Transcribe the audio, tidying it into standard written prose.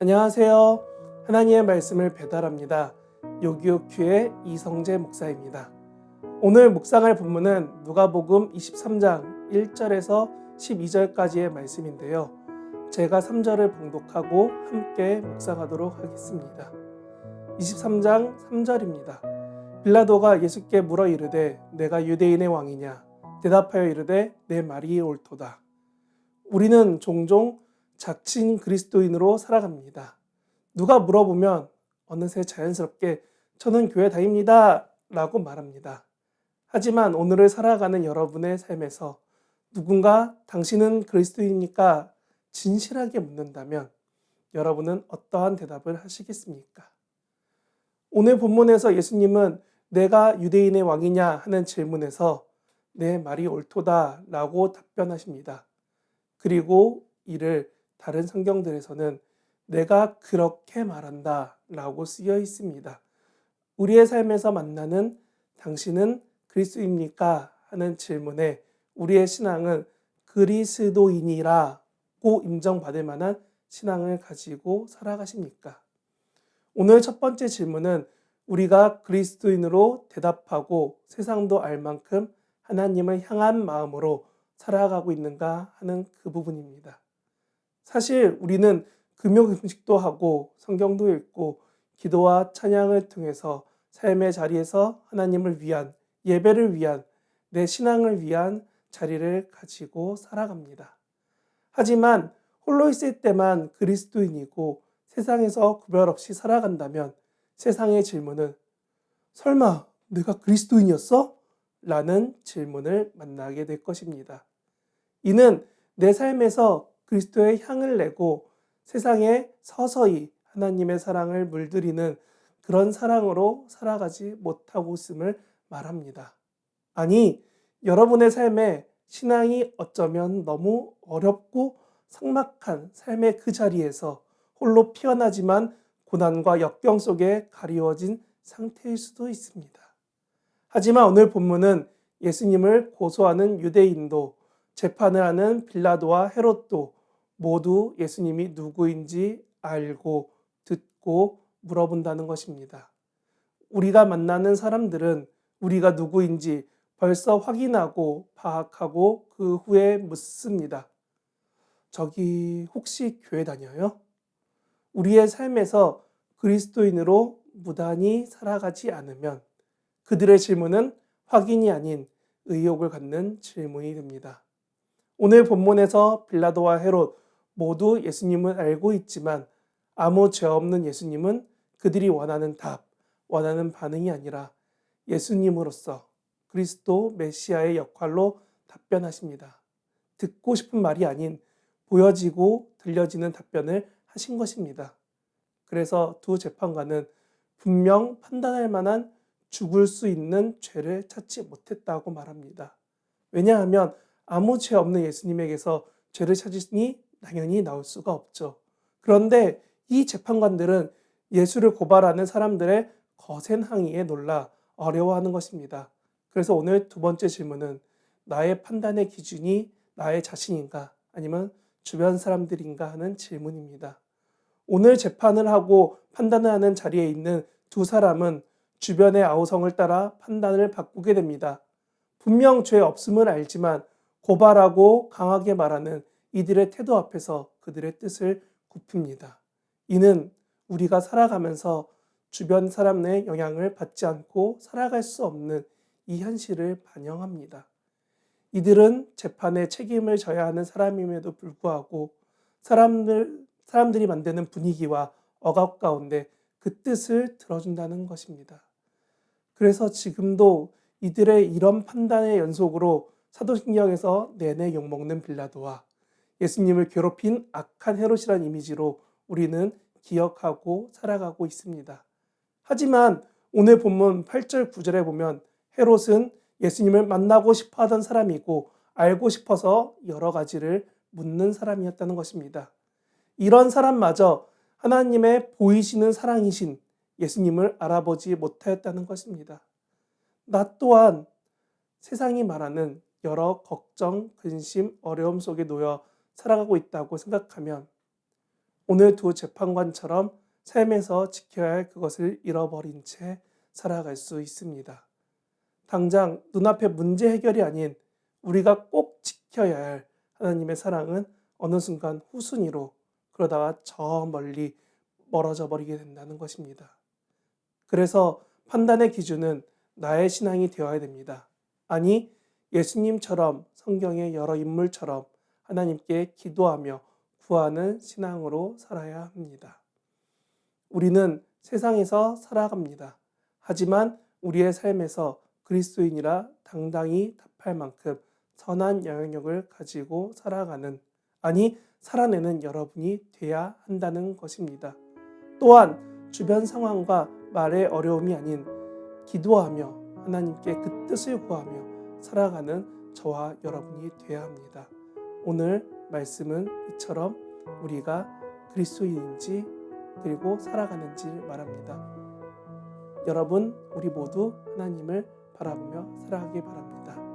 안녕하세요. 하나님의 말씀을 배달합니다. 요기요큐의 이성재 목사입니다. 오늘 묵상할 본문은 누가복음 23장 1절에서 12절까지의 말씀인데요. 제가 3절을 봉독하고 함께 묵상하도록 하겠습니다. 23장 3절입니다. 빌라도가 예수께 물어 이르되 내가 유대인의 왕이냐? 대답하여 이르되 내 말이 옳도다. 우리는 종종 자칭 그리스도인으로 살아갑니다. 누가 물어보면 어느새 자연스럽게 저는 교회 다닙니다 라고 말합니다. 하지만 오늘을 살아가는 여러분의 삶에서 누군가 당신은 그리스도인입니까? 진실하게 묻는다면 여러분은 어떠한 대답을 하시겠습니까? 오늘 본문에서 예수님은 내가 유대인의 왕이냐 하는 질문에서 내 말이 옳도다 라고 답변하십니다. 그리고 이를 다른 성경들에서는 내가 그렇게 말한다 라고 쓰여 있습니다. 우리의 삶에서 만나는 당신은 그리스도입니까? 하는 질문에 우리의 신앙은 그리스도인이라고 인정받을 만한 신앙을 가지고 살아가십니까? 오늘 첫 번째 질문은 우리가 그리스도인으로 대답하고 세상도 알 만큼 하나님을 향한 마음으로 살아가고 있는가 하는 그 부분입니다. 사실 우리는 금요금식도 하고 성경도 읽고 기도와 찬양을 통해서 삶의 자리에서 하나님을 위한 예배를 위한 내 신앙을 위한 자리를 가지고 살아갑니다. 하지만 홀로 있을 때만 그리스도인이고 세상에서 구별 없이 살아간다면 세상의 질문은 설마 내가 그리스도인이었어? 라는 질문을 만나게 될 것입니다. 이는 내 삶에서 그리스도의 향을 내고 세상에 서서히 하나님의 사랑을 물들이는 그런 사랑으로 살아가지 못하고 있음을 말합니다. 아니, 여러분의 삶에 신앙이 어쩌면 너무 어렵고 삭막한 삶의 그 자리에서 홀로 피어나지만 고난과 역경 속에 가리워진 상태일 수도 있습니다. 하지만 오늘 본문은 예수님을 고소하는 유대인도 재판을 하는 빌라도와 헤롯도 모두 예수님이 누구인지 알고 듣고 물어본다는 것입니다. 우리가 만나는 사람들은 우리가 누구인지 벌써 확인하고 파악하고 그 후에 묻습니다. 저기 혹시 교회 다녀요? 우리의 삶에서 그리스도인으로 무단히 살아가지 않으면 그들의 질문은 확인이 아닌 의혹을 갖는 질문이 됩니다. 오늘 본문에서 빌라도와 헤롯 모두 예수님을 알고 있지만 아무 죄 없는 예수님은 그들이 원하는 답, 원하는 반응이 아니라 예수님으로서 그리스도 메시아의 역할로 답변하십니다. 듣고 싶은 말이 아닌 보여지고 들려지는 답변을 하신 것입니다. 그래서 두 재판관은 분명 판단할 만한 죽을 수 있는 죄를 찾지 못했다고 말합니다. 왜냐하면 아무 죄 없는 예수님에게서 죄를 찾으니 당연히 나올 수가 없죠. 그런데 이 재판관들은 예수를 고발하는 사람들의 거센 항의에 놀라 어려워하는 것입니다. 그래서 오늘 두 번째 질문은 나의 판단의 기준이 나의 자신인가 아니면 주변 사람들인가 하는 질문입니다. 오늘 재판을 하고 판단을 하는 자리에 있는 두 사람은 주변의 아우성을 따라 판단을 바꾸게 됩니다. 분명 죄 없음을 알지만 고발하고 강하게 말하는 이들의 태도 앞에서 그들의 뜻을 굽힙니다. 이는 우리가 살아가면서 주변 사람의 영향을 받지 않고 살아갈 수 없는 이 현실을 반영합니다. 이들은 재판에 책임을 져야 하는 사람임에도 불구하고 사람들이 만드는 분위기와 억압 가운데 그 뜻을 들어준다는 것입니다. 그래서 지금도 이들의 이런 판단의 연속으로 사도신경에서 내내 욕먹는 빌라도와 예수님을 괴롭힌 악한 헤롯이라는 이미지로 우리는 기억하고 살아가고 있습니다. 하지만 오늘 본문 8절 9절에 보면 헤롯은 예수님을 만나고 싶어 하던 사람이고 알고 싶어서 여러 가지를 묻는 사람이었다는 것입니다. 이런 사람마저 하나님의 보이시는 사랑이신 예수님을 알아보지 못하였다는 것입니다. 나 또한 세상이 말하는 여러 걱정, 근심, 어려움 속에 놓여 살아가고 있다고 생각하면 오늘 두 재판관처럼 삶에서 지켜야 할 그것을 잃어버린 채 살아갈 수 있습니다. 당장 눈앞의 문제 해결이 아닌 우리가 꼭 지켜야 할 하나님의 사랑은 어느 순간 후순위로, 그러다가 저 멀리 멀어져 버리게 된다는 것입니다. 그래서 판단의 기준은 나의 신앙이 되어야 됩니다. 아니, 예수님처럼 성경의 여러 인물처럼 하나님께 기도하며 구하는 신앙으로 살아야 합니다. 우리는 세상에서 살아갑니다. 하지만 우리의 삶에서 그리스도인이라 당당히 답할 만큼 선한 영향력을 가지고 살아가는, 아니 살아내는 여러분이 돼야 한다는 것입니다. 또한 주변 상황과 말의 어려움이 아닌 기도하며 하나님께 그 뜻을 구하며 살아가는 저와 여러분이 돼야 합니다. 오늘 말씀은 이처럼 우리가 그리스도인인지 그리고 살아가는지를 말합니다. 여러분, 우리 모두 하나님을 바라보며 살아가기 바랍니다.